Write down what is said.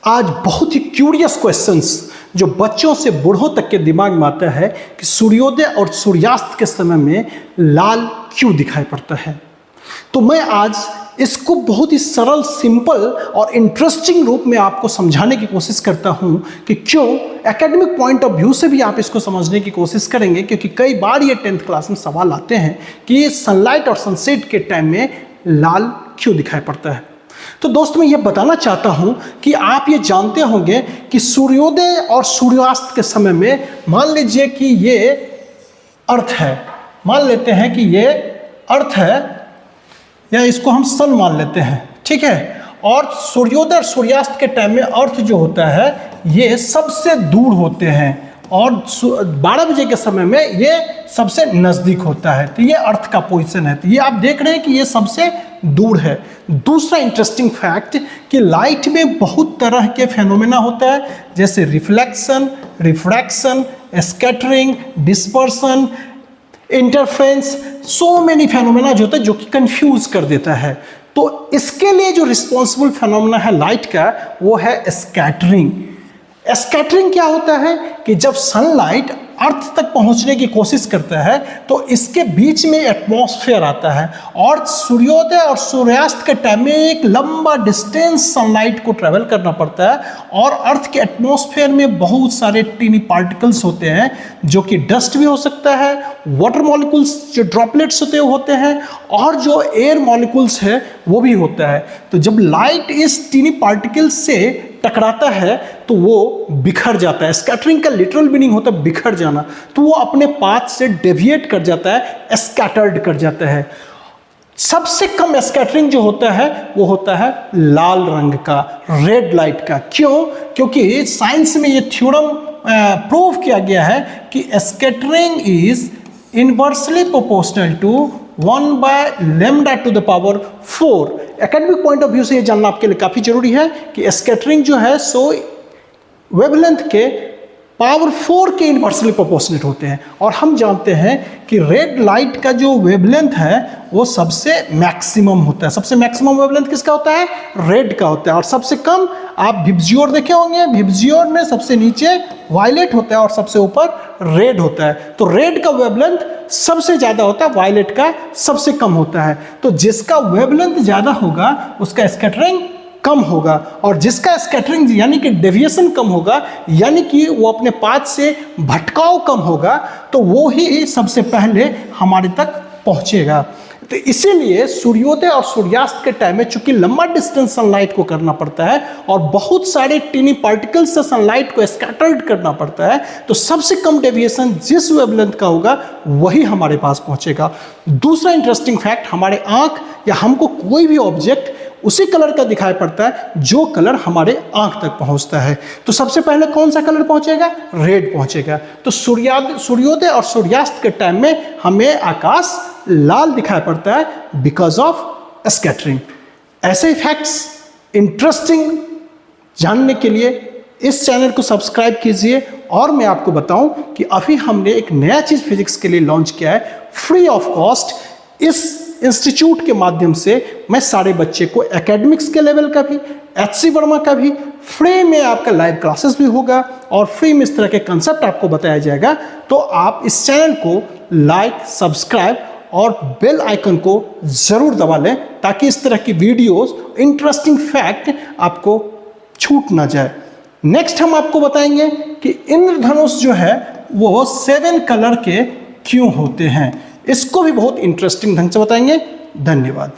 आज बहुत ही curious questions जो बच्चों से बूढ़ों तक के दिमाग में आता है कि सूर्योदय और सूर्यास्त के समय में लाल क्यों दिखाई पड़ता है। तो मैं आज इसको बहुत ही सरल, सिंपल और इंटरेस्टिंग रूप में आपको समझाने की कोशिश करता हूं कि क्यों एकेडमिक पॉइंट ऑफ व्यू से भी आप इसको समझने की कोशिश करेंगे, क्योंकि कई बार ये 10th क्लास में सवाल आते हैं कि सनलाइट और सनसेट के टाइम में लाल क्यों दिखाई पड़ता है। तो दोस्त मैं ये बताना चाहता हूं कि आप ये जानते होंगे कि सूर्योदय और सूर्यास्त के समय में मान लीजिए कि ये अर्थ है, मान लेते हैं कि ये अर्थ है या इसको हम सन मान लेते हैं, ठीक है। और सूर्योदय और सूर्यास्त के टाइम में अर्थ जो होता है ये सबसे दूर होते हैं और 12 बजे के समय में ये सबसे नज़दीक होता है। तो ये अर्थ का पोजीशन है, तो ये आप देख रहे हैं कि ये सबसे दूर है। दूसरा इंटरेस्टिंग फैक्ट कि लाइट में बहुत तरह के फेनोमेना होता है, जैसे reflection, refraction, scattering, dispersion, interference, so many phenomena जो होता है जो कि कंफ्यूज कर देता है। तो इसके लिए जो रिस्पॉन्सिबल फेनोमेना है लाइट का वो है स्कैटरिंग। स्कैटरिंग क्या होता है कि जब सनलाइट अर्थ तक पहुंचने की कोशिश करता है तो इसके बीच में एटमॉस्फेयर आता है और सूर्योदय और सूर्यास्त के टाइम में एक लंबा डिस्टेंस सनलाइट को ट्रेवल करना पड़ता है और अर्थ के एटमॉस्फेयर में बहुत सारे टीनी पार्टिकल्स होते हैं जो कि डस्ट भी हो सकता है, वाटर मॉलिक्यूल्स जो ड्रॉपलेट्स होते हैं और जो एयर मॉलिक्यूल्स है वो भी होता है। तो जब लाइट इस टीनी पार्टिकल्स से टकराता है तो वो बिखर जाता है। स्कैटरिंग का लिटरल मीनिंग होता है बिखर जाना, तो वो अपने पाथ से डेविएट कर जाता है, स्कैटर्ड कर जाता है। सबसे कम स्कैटरिंग जो होता है वो होता है लाल रंग का, रेड लाइट का। क्यों? क्योंकि साइंस में ये थ्योरम प्रूव किया गया है कि scattering is inversely proportional to 1/λ⁴। Academic point of view से ये जानना आपके लिए काफ़ी जरूरी है कि स्कैटरिंग जो है सो वेवलेंथ के पावर 4 के इनवर्सली प्रोपोर्शनेट होते हैं। और हम जानते हैं कि रेड लाइट का जो वेवलेंथ है वो सबसे मैक्सिमम होता है। सबसे मैक्सिमम वेवलेंथ किसका होता है? रेड का होता है। और सबसे कम आप विब्जियोर देखे होंगे, विब्जियोर में सबसे नीचे वायलेट होता है और सबसे ऊपर रेड होता है। तो रेड का वेवलेंथ सबसे ज़्यादा होता है, वायलेट का सबसे कम होता है। तो जिसका वेवलेंथ ज़्यादा होगा उसका स्कैटरिंग कम होगा और जिसका स्कैटरिंग यानी कि डेविएशन कम होगा, यानी कि वो अपने पाथ से भटकाव कम होगा, तो वो ही सबसे पहले हमारे तक पहुंचेगा। तो इसीलिए सूर्योदय और सूर्यास्त के टाइम में चूंकि लंबा डिस्टेंस सनलाइट को करना पड़ता है और बहुत सारे टीनी पार्टिकल्स से सनलाइट को स्कैटर्ड करना पड़ता है, तो सबसे कम डेविएशन जिस वेवलेंथ का होगा वही हमारे पास पहुंचेगा। दूसरा इंटरेस्टिंग फैक्ट, हमारे आंख या हमको कोई भी ऑब्जेक्ट उसी कलर का दिखाई पड़ता है जो कलर हमारे आंख तक पहुंचता है। तो सबसे पहले कौन सा कलर पहुंचेगा? रेड पहुंचेगा। तो सूर्योदय और सूर्यास्त के टाइम में हमें आकाश लाल दिखाई पड़ता है बिकॉज ऑफ स्कैटरिंग। ऐसे फैक्ट्स इंटरेस्टिंग जानने के लिए इस चैनल को सब्सक्राइब कीजिए। और मैं आपको बताऊं कि अभी हमने एक नया चीज़ फिजिक्स के लिए लॉन्च किया है फ्री ऑफ कॉस्ट। इस इंस्टीट्यूट के माध्यम से मैं सारे बच्चे को एकेडमिक्स के लेवल का भी, HC वर्मा का भी फ्री में आपका लाइव क्लासेस भी होगा और फ्री में इस तरह के कंसेप्ट आपको बताया जाएगा। तो आप इस चैनल को लाइक, सब्सक्राइब और बेल आइकन को ज़रूर दबा लें ताकि इस तरह की वीडियोस, इंटरेस्टिंग फैक्ट आपको छूट ना जाए। नेक्स्ट हम आपको बताएंगे कि इंद्रधनुष जो है वो 7 कलर के क्यों होते हैं। इसको भी बहुत इंटरेस्टिंग ढंग से बताएंगे। धन्यवाद।